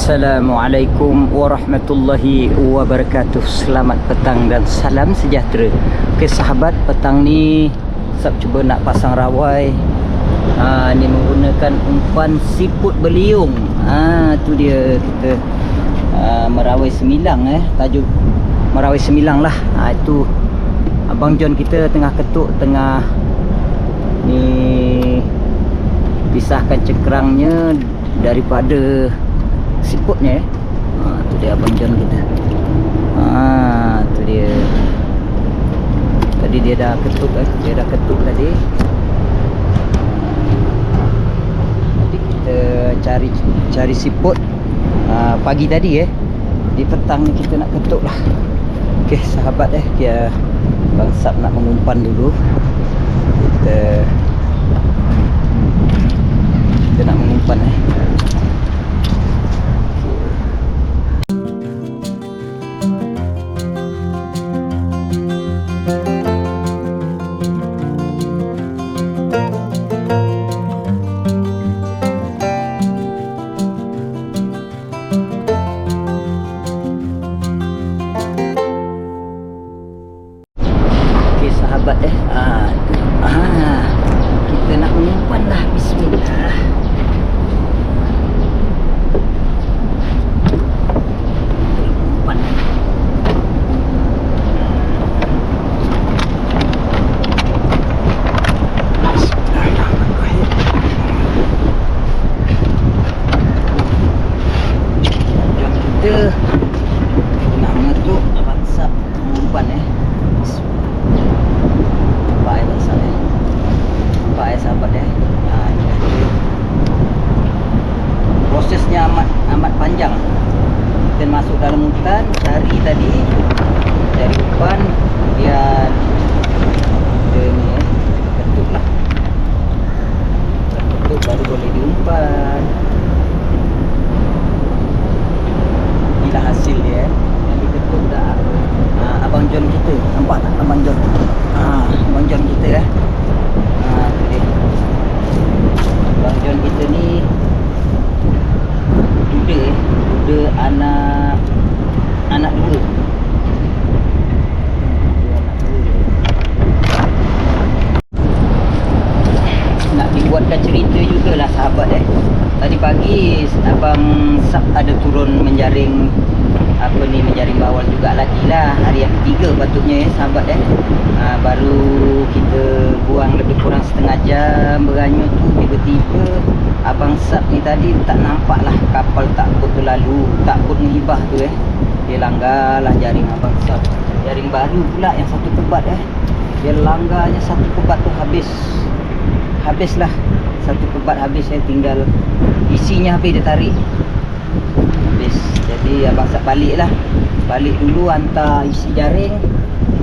Assalamualaikum warahmatullahi wabarakatuh. Selamat petang dan salam sejahtera. Okey sahabat, petang ni Sab cuba nak pasang rawai. Ni menggunakan umpan siput beliung. Tu dia kita merawai semilang tajuk merawai semilang lah. Itu Abang John kita tengah ketuk, tengah ni pisahkan cengkerangnya daripada siputnya. Tu dia Abang John kita. Tu dia. Tadi dia dah ketuk dia dah ketuk tadi. Nanti kita cari siput pagi tadi di petang ni kita nak ketuk lah. Okey sahabat dia Bang Sab nak mengumpan dulu. Kita nak mengumpan sahabat kita nak mengumpan lah. Bismillah. Umpan. Bismillahirrahmanirrahim. Jom kita nak mengetuk Abang Sab mengumpan sahabat prosesnya amat panjang. Kita masuk dalam hutan, cari umpan, kemudian kita ni ketuk lah. Ketuk baru boleh diumpan. Inilah hasil dia yang diketuk dah. Abang John kita, nampak tak Abang John? Abang John kita Abang John kita ni duda anak dua. Nak dibuatkan cerita jugalah sahabat Tadi pagi Abang Sab ada turun menjaring menjaring bawal juga lagi lah. Hari yang ketiga patutnya sahabat baru kita buang lebih kurang setengah jam beranyut tu, tiba-tiba Abang Sab ni tadi tak nampak lah kapal takbut tu lalu, takbut menghibah tu dia langgar lah jaring Abang Sab. Jaring baru pula yang satu kebat dia langgarnya satu kebat tu habislah satu kebat habis tinggal isinya habis dia tarik habis. Jadi Abang Sab balik dulu hantar isi jaring,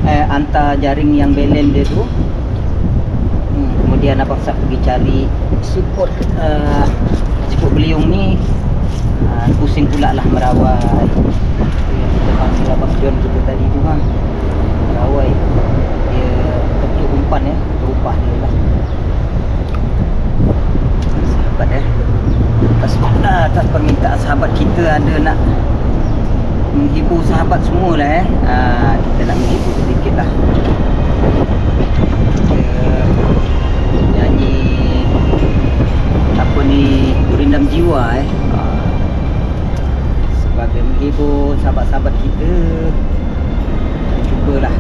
hantar jaring yang belen dia tu. Kemudian Abang Sab pergi cari siput beliung ni. Pusing pula lah merawai. Kita panggil Abang John kita tadi tu merawai. Dia ketuk umpan terupah dia lah. Sahabat atas permintaan sahabat kita ada nak menghibur sahabat semua lah kita nak menghibur sedikit lah. Nyanyi Gurindam Jiwa sebagai menghibur sahabat-sahabat kita. Cubalah.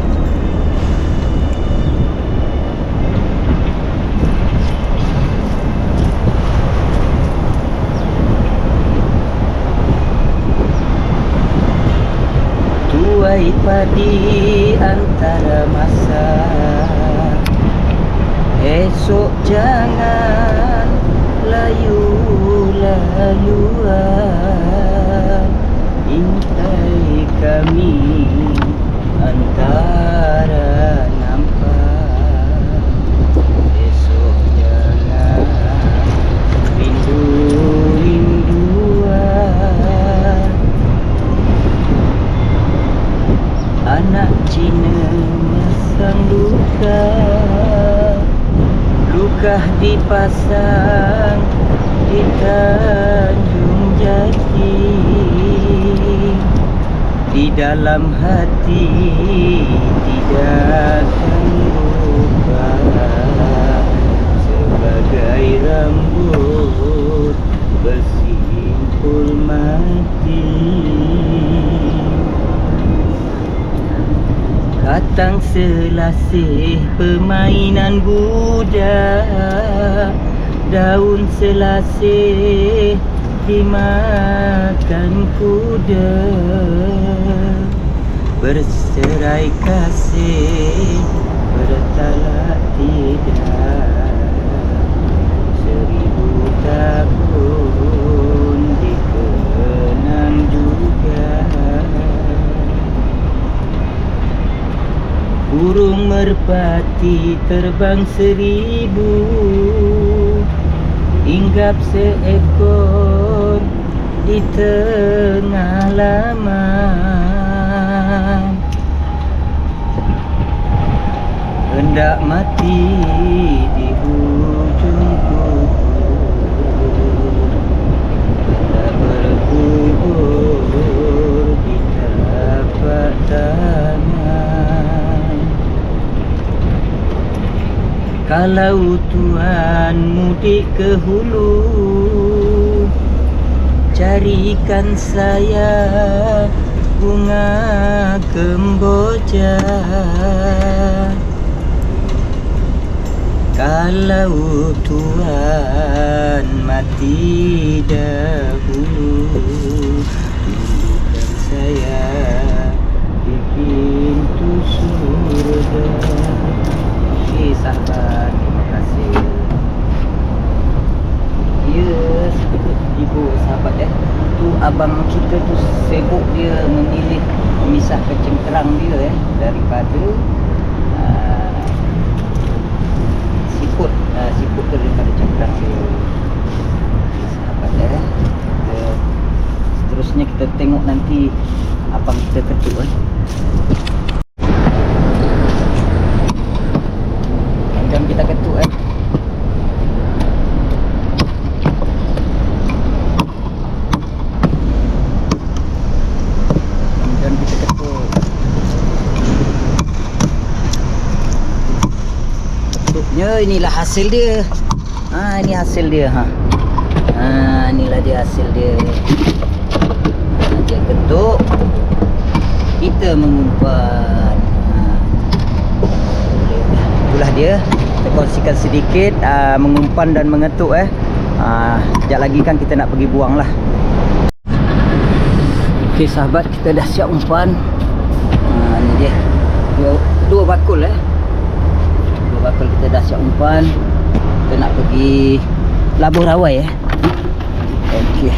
Tuai padi antara masa, esok jangan layu-layuan, intai kami antara nampak. Esok jangan rindu-rinduan, anak Cina sang luka dipasang di Tanjung Jati. di dalam hati tidak akan lupa, sebagai rambut bersimpul mati. Katang selasih permainan budak, daun selasih dimakan kuda, berserai kasih bertalak tidak, 1000 tahun dikenang juga. Burung merpati terbang 1000, hinggap seekor di tengah laman, hendak mati di hujung kubur, hendak berkubur di tapak tangan. Kalau Tuhan mudik ke hulu, carikan saya bunga kemboja. Kalau Tuhan mati dahulu, tunggukan saya di pintu surga. Okey sahabat, terima kasih. Yes, ibu sahabat tu abang kita tu sibuk dia memilih memisahkan cengkerang dia daripada siput tu daripada cengkerang dia. Sahabat seterusnya kita tengok nanti abang kita ketuk jam kita ketuk jam kita ketuk ketuknya. Inilah hasil dia. Ini hasil dia. Inilah dia hasil dia. Dia ketuk, kita mengumpan. Itulah dia. Kita kongsikan sedikit mengumpan dan mengetuk sekejap lagi kan kita nak pergi buang lah. Okey sahabat, kita dah siap umpan. Ni dia. Dua bakul dua bakul kita dah siap umpan. Kita nak pergi Labuh Rawai Okey.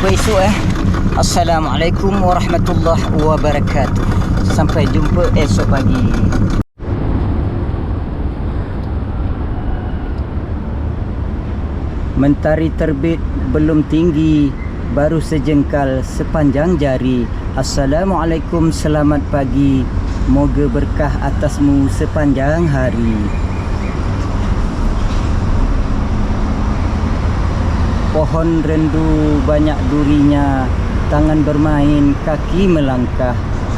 jumpa esok Assalamualaikum warahmatullahi wabarakatuh. Sampai jumpa esok pagi. Mentari terbit belum tinggi, baru sejengkal sepanjang jari. Assalamualaikum, selamat pagi. Moga berkah atasmu sepanjang hari. Pohon rendu banyak durinya, tangan bermain, kaki melangkah.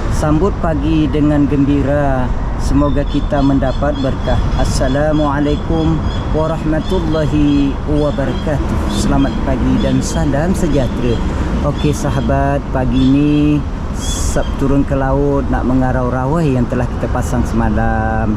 Sambut pagi dengan gembira, semoga kita mendapat berkah. Assalamualaikum warahmatullahi wabarakatuh. Selamat pagi dan salam sejahtera. Okey sahabat, pagi ini Sab turun ke laut nak mengarau rawai yang telah kita pasang semalam.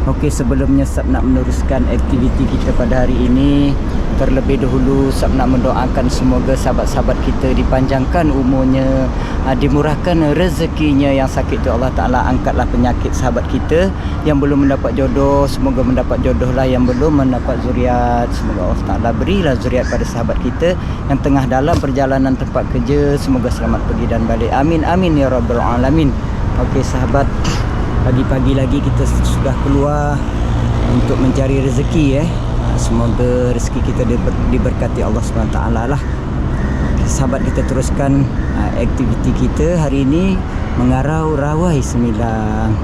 Okey, sebelumnya Sab nak meneruskan aktiviti kita pada hari ini. Terlebih dahulu Sab nak mendoakan semoga sahabat-sahabat kita dipanjangkan umurnya, dimurahkan rezekinya. Yang sakit tu Allah Ta'ala angkatlah penyakit sahabat kita. Yang belum mendapat jodoh, semoga mendapat jodoh lah. Yang belum mendapat zuriat, semoga Allah Ta'ala berilah zuriat pada sahabat kita. Yang tengah dalam perjalanan tempat kerja, semoga selamat pergi dan balik. Amin amin ya rabbal alamin. Okey sahabat, pagi-pagi lagi kita sudah keluar untuk mencari rezeki. Semoga rezeki kita diberkati Allah SWT lah. Sahabat, kita teruskan aktiviti kita hari ini, mengarau rawai Semilang.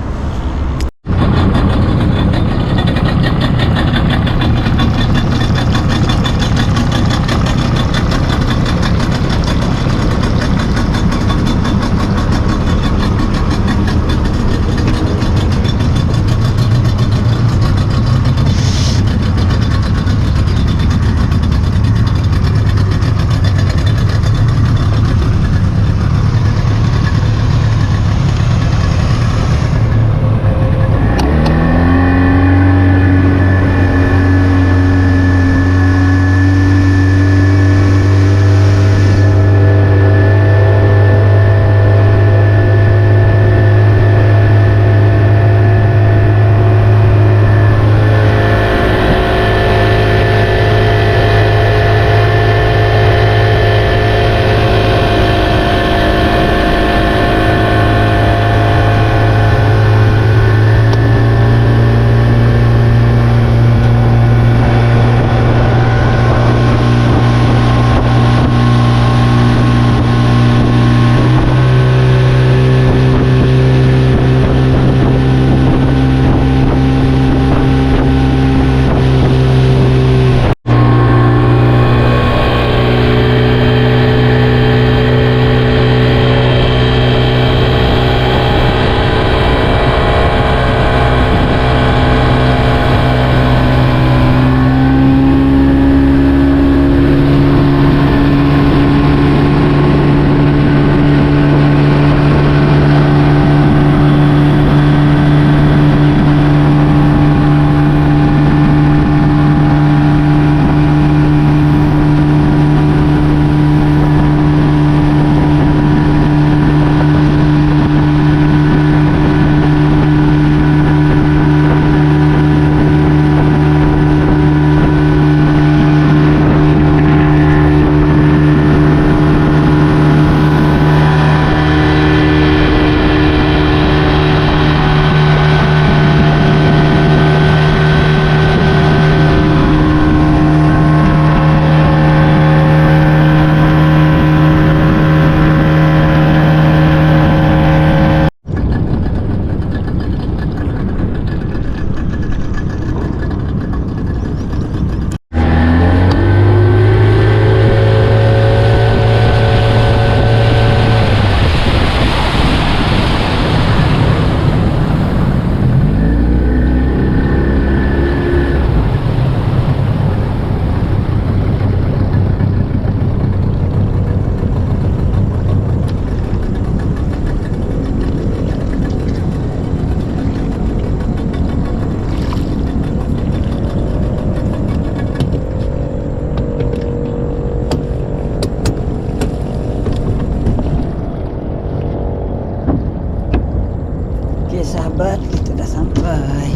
sahabat, kita dah sampai.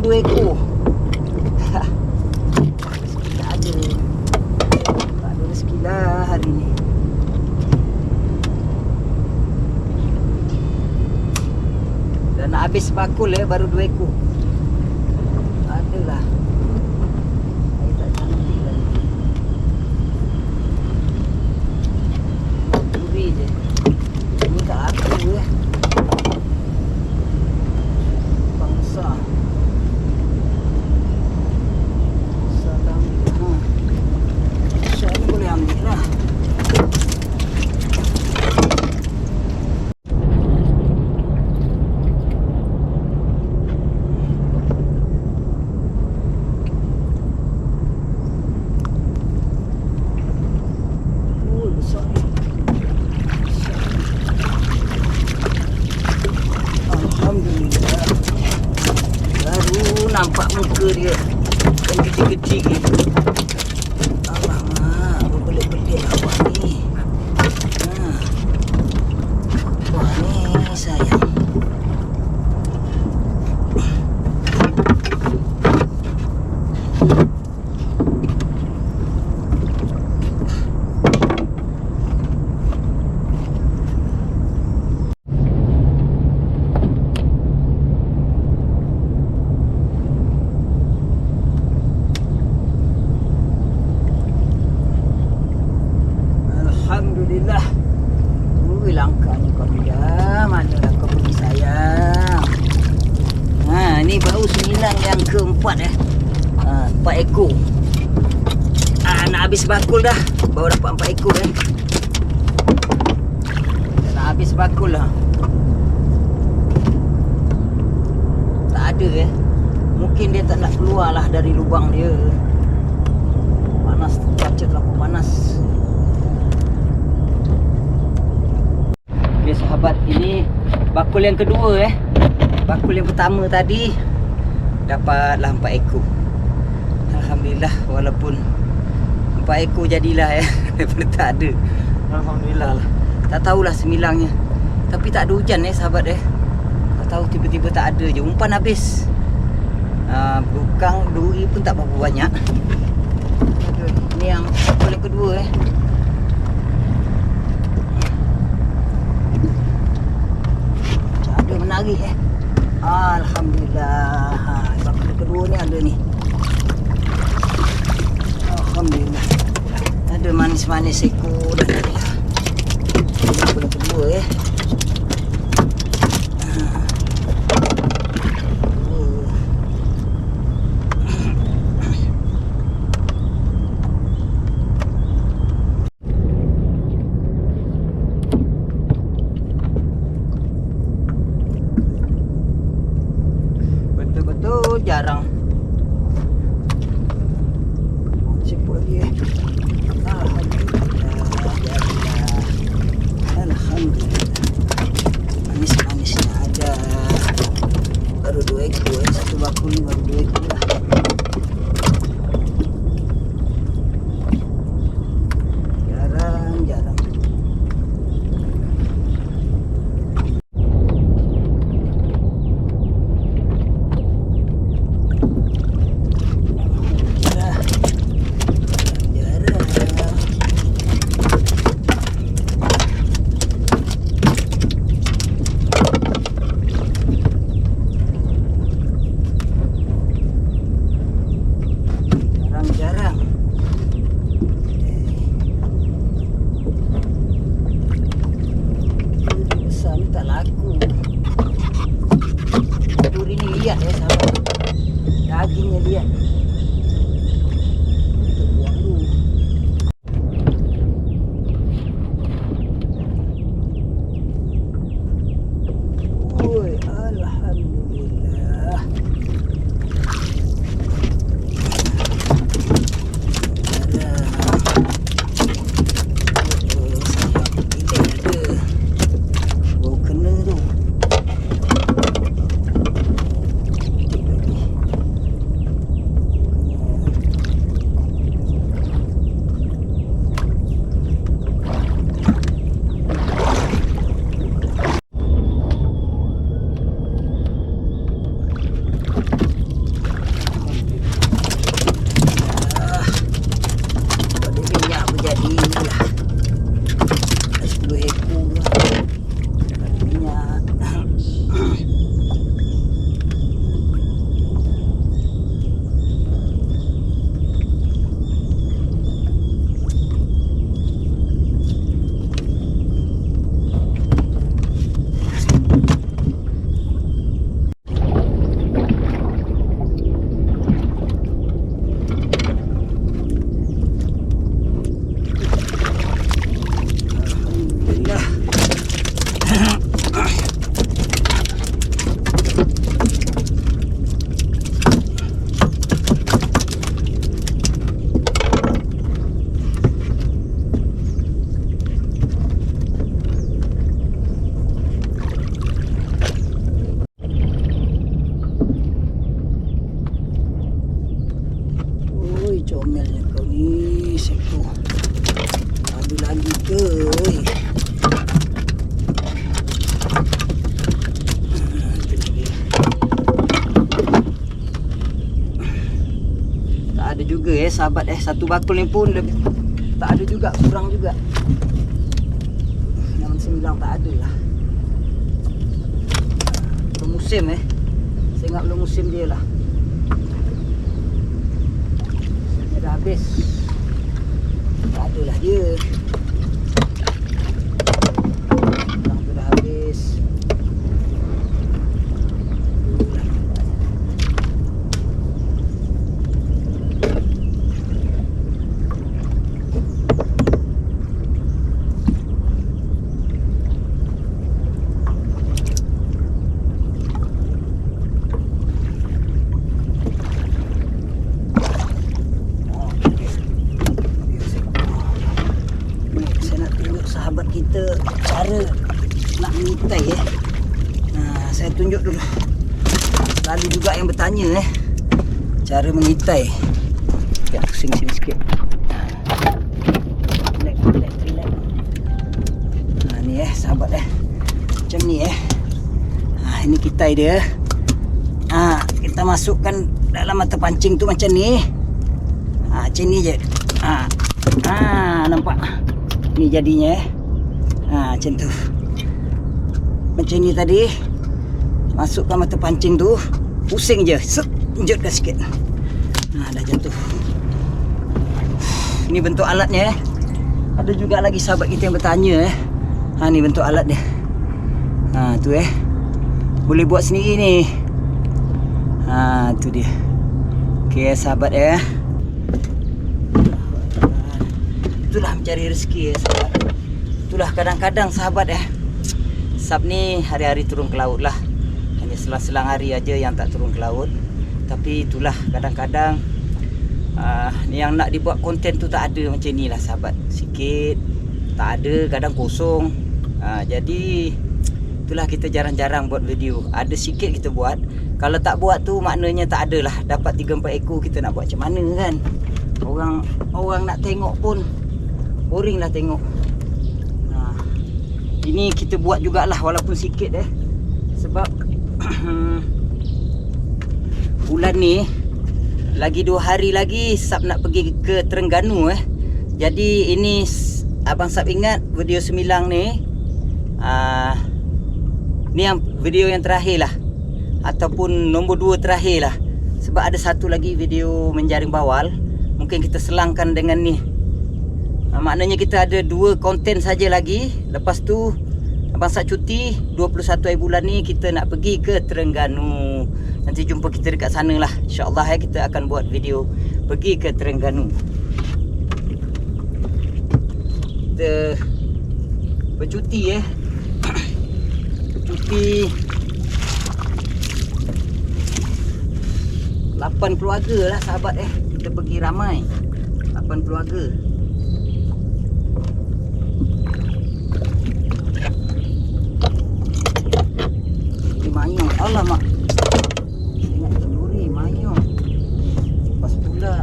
baru 2 ekor. Tak ada. Tak ada rezeki lah hari ni. Dan nak habis bakul baru 2 ekor. Adalah. Saya tak cantik lagi. Curi je. Ini kat aku bangsa. Besar tak ambil. Besar ni boleh ambil lah. Alhamdulillah. Baru nampak muka dia yang kecil-kecil gitu. Alamak, berbelit-belit awak ni. Wah ni sayang. Alhamdulillah. Langkahnya kau dah. Manalah kau pergi sayang. Ni baru sembilan yang keempat 4 ekor. Nak habis bakul dah. Baru dapat 4 ekor Nak habis bakul lah. Tak ada Mungkin dia tak nak keluar lah dari lubang dia. Panas, cuaca terlalu panas. Okay sahabat, ini bakul yang kedua Bakul yang pertama tadi dapatlah 4 ekor. Alhamdulillah, walaupun 4 ekor jadilah daripada tak ada. Alhamdulillah lah. Tak tahulah semilangnya. Tapi tak ada hujan sahabat Tak tahu tiba-tiba tak ada je. Umpan habis. Bukan duri pun tak berapa banyak. Aduh, ini yang bakul yang kedua Menarik Alhamdulillah. Bakul kedua ni ada ni. Alhamdulillah. Ada manis-manis ekor dah tadi. Bakul kedua betul-betul jarang. Sipul lagi Alhamdulillah. Manis-manisnya ada. Baru 2 ekor satu bakul ni baru 2 ekor lah. Jarang-jarang. Lihat sahabat. Dagingnya lihat. Kita buang dulu. Oi, alhamdulillah. Bau kena tu. Ui. Tak ada juga sahabat satu bakul ni pun lebih, tak ada juga, kurang juga. 69 tak ada lah. Belum musim saya ingat belum musim dia lah. Musimnya dah habis. Tak ada lah dia. Sekarang tu dah habis. Sahabat kita cara nak mengitai saya tunjuk dulu. Lalu juga yang bertanya cara mengitai. Ya, pusing sini sikit. Relax. Ni sahabat macam ni ini kitai dia. Kita masukkan dalam mata pancing tu macam ni. Macam ni je. Nampak? Ni jadinya macam tu. Macam ni tadi. Masukkan mata pancing tu, pusing je, tunjukkan sikit. Dah macam tu. Ini bentuk alatnya Ada juga lagi sahabat kita yang bertanya ni bentuk alat dia. Tu boleh buat sendiri ni. Tu dia. Okey sahabat itulah mencari rezeki sahabat. Itulah kadang-kadang sahabat Sab ni hari-hari turun ke laut lah. Hanya selang-selang hari aja yang tak turun ke laut. Tapi itulah kadang-kadang ni yang nak dibuat konten tu tak ada macam ni lah sahabat. Sikit tak ada, kadang kosong. Jadi itulah kita jarang-jarang buat video. Ada sikit kita buat. Kalau tak buat tu maknanya tak ada lah. Dapat 3-4 ekor kita nak buat macam mana kan. Orang nak tengok pun boring lah tengok. Ini kita buat jugalah walaupun sikit sebab bulan ni lagi 2 hari lagi Sab nak pergi ke Terengganu Jadi ini Abang Sab ingat video semilang ni ni yang video yang terakhir lah, ataupun nombor 2 terakhir lah. Sebab ada satu lagi video menjaring bawal, mungkin kita selangkan dengan ni. Maknanya kita ada 2 konten saja lagi. Lepas tu Abang Sab cuti 21 hari bulan ni kita nak pergi ke Terengganu. Nanti jumpa kita dekat sana lah. InsyaAllah kita akan buat video pergi ke Terengganu. Kita bercuti bercuti 8 keluarga lah sahabat kita pergi ramai 8 keluarga. Mayong, alamak. Saya ingat kenduri, mayong. Lepas pula.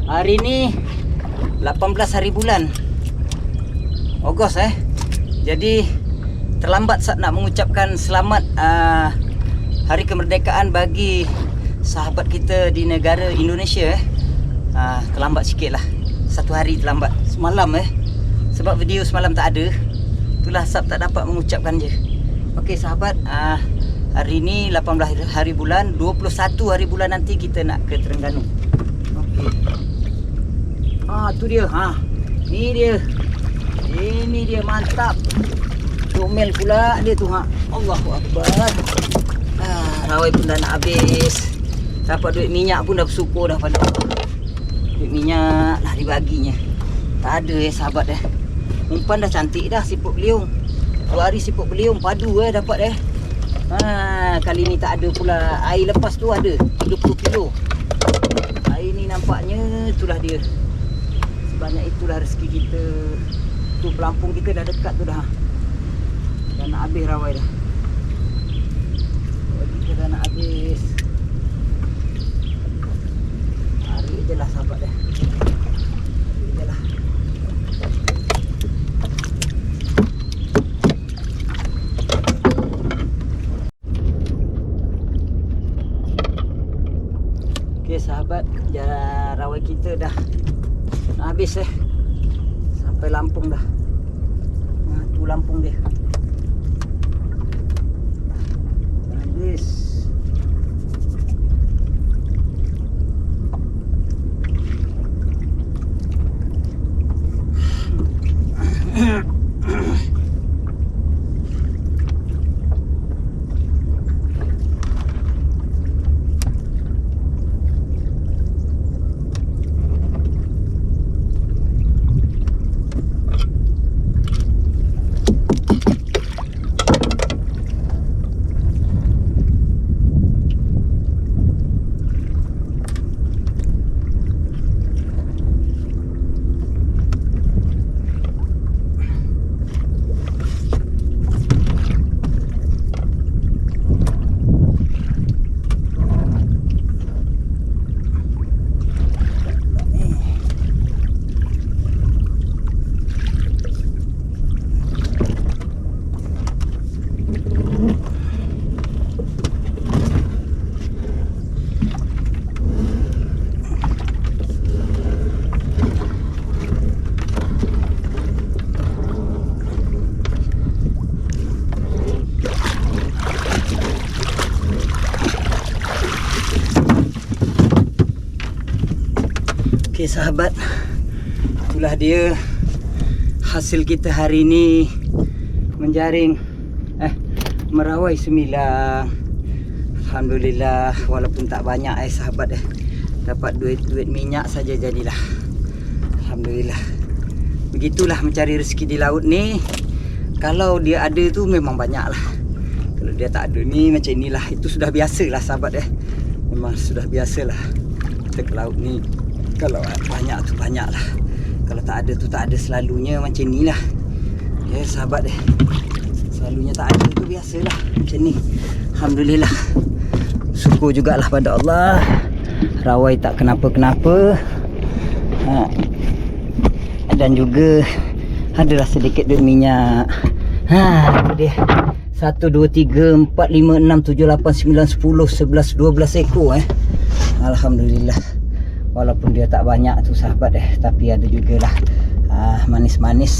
Hari ni 18 hari bulan Ogos Jadi terlambat Sab nak mengucapkan selamat hari kemerdekaan bagi sahabat kita di negara Indonesia terlambat sikit lah. 1 hari terlambat. Semalam sebab video semalam tak ada. Itulah Sab tak dapat mengucapkan je. Okey sahabat, hari ni 18 hari bulan, 21 hari bulan nanti kita nak ke Terengganu. Okey. Tu dia. Ni dia. Ini dia, mantap. Comel pula dia tu Allahu Akbar. Rawai pun dah nak habis. Dapat duit minyak pun dah bersyukur dah pada duit minyak lah dibaginya. Tak ada sahabat umpan dah cantik dah siput beliung. 2 hari siput beliung padu dapat kali ni tak ada pula. Air lepas tu ada 30 kilo. Air ni nampaknya itulah dia. Sebanyak itulah rezeki kita. Tu pelampung kita dah dekat tu dah. Dah nak habis rawai dah. Kita dah nak habis. Okey sahabat, jalan rawai kita dah nak habis sampai Lampung dah. Nah, tu Lampung dia. Habis. Okey sahabat, itulah dia hasil kita hari ini menjaring merawai semilang. Alhamdulillah, walaupun tak banyak sahabat dapat duit minyak saja jadilah. Alhamdulillah. Begitulah mencari rezeki di laut ni. Kalau dia ada tu memang banyak lah. Kalau dia tak ada ni macam inilah. Itu sudah biasalah sahabat Memang sudah biasalah kita ke laut ni. Kalau banyak tu banyak lah. Kalau tak ada tu tak ada, selalunya macam ni lah. Ya sahabat selalunya tak ada tu biasalah macam ni. Alhamdulillah. Syukur jugalah pada Allah. Rawai tak kenapa-kenapa. Dan juga adalah sedikit duit minyak. Itu dia. 1, 2, 3, 4, 5, 6, 7, 8, 9, 10, 11, 12 ekor Alhamdulillah. Walaupun dia tak banyak tu sahabat tapi ada jugalah manis-manis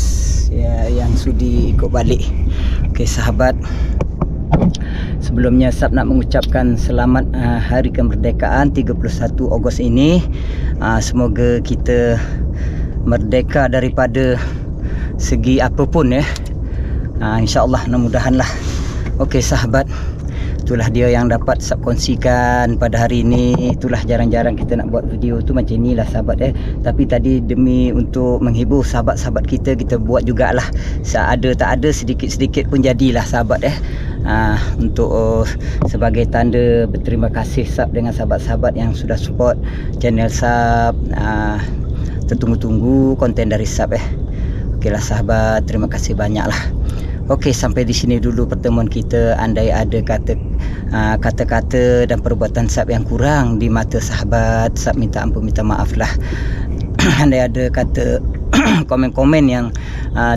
yang sudi ikut balik. Okey sahabat, sebelumnya Sab nak mengucapkan selamat Hari Kemerdekaan 31 Ogos ini. Semoga kita merdeka daripada segi apapun InsyaAllah, mudah-mudahanlah. Okey sahabat, itulah dia yang dapat Sab kongsikan pada hari ini. Itulah jarang-jarang kita nak buat video tu macam inilah sahabat Tapi tadi demi untuk menghibur sahabat-sahabat kita buat jugalah. Seada tak ada, sedikit-sedikit pun jadilah sahabat untuk sebagai tanda berterima kasih Sab dengan sahabat-sahabat yang sudah support channel Sab. Tertunggu-tunggu konten dari Sab Okeylah sahabat, terima kasih banyaklah. Okey, sampai di sini dulu pertemuan kita. Andai ada kata-kata dan perbuatan Sab yang kurang di mata sahabat, Sab minta ampun, minta maaf lah. Andai ada kata komen-komen yang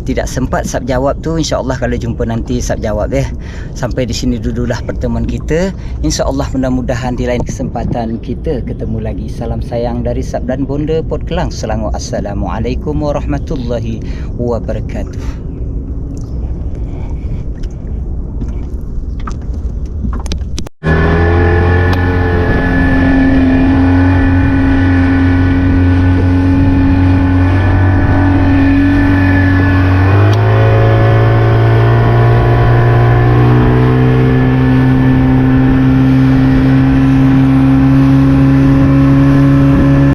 tidak sempat Sab jawab tu, insya-Allah kalau jumpa nanti Sab jawab Sampai di sini dululah pertemuan kita. Insya-Allah mudah-mudahan di lain kesempatan kita ketemu lagi. Salam sayang dari Sab dan Bonda Port Kelang. Selangor. Assalamualaikum warahmatullahi wabarakatuh.